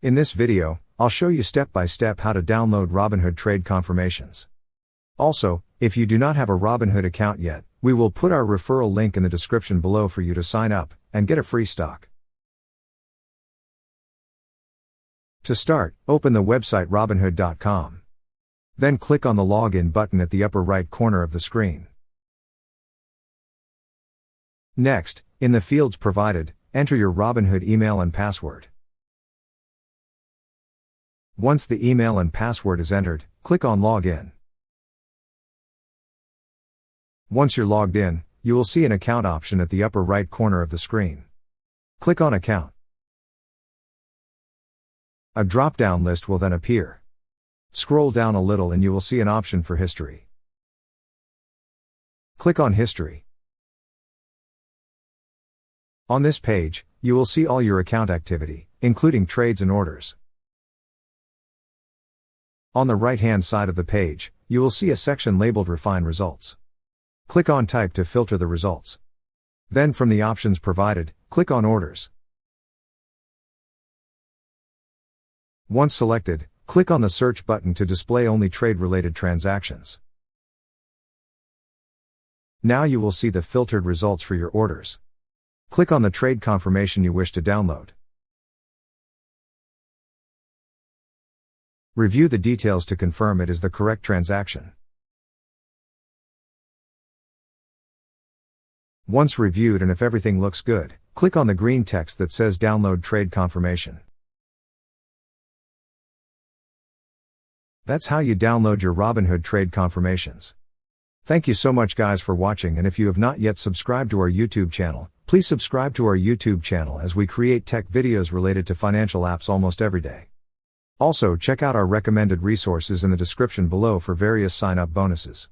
In this video, I'll show you step by step how to download Robinhood trade confirmations. Also, if you do not have a Robinhood account yet, we will put our referral link in the description below for you to sign up and get a free stock. To start, open the website robinhood.com. Then click on the login button at the upper right corner of the screen. Next, in the fields provided, enter your Robinhood email and password. Once the email and password is entered, click on Login. Once you're logged in, you will see an account option at the upper right corner of the screen. Click on Account. A drop-down list will then appear. Scroll down a little and you will see an option for History. Click on History. On this page, you will see all your account activity, including trades and orders. On the right-hand side of the page, you will see a section labeled Refine Results. Click on Type to filter the results. Then from the options provided, click on Orders. Once selected, click on the search button to display only trade-related transactions. Now you will see the filtered results for your orders. Click on the trade confirmation you wish to download. Review the details to confirm it is the correct transaction. Once reviewed and if everything looks good, click on the green text that says Download Trade Confirmation. That's how you download your Robinhood trade confirmations. Thank you so much guys for watching, and if you have not yet subscribed to our YouTube channel, please subscribe to our YouTube channel as we create tech videos related to financial apps almost every day. Also check out our recommended resources in the description below for various sign-up bonuses.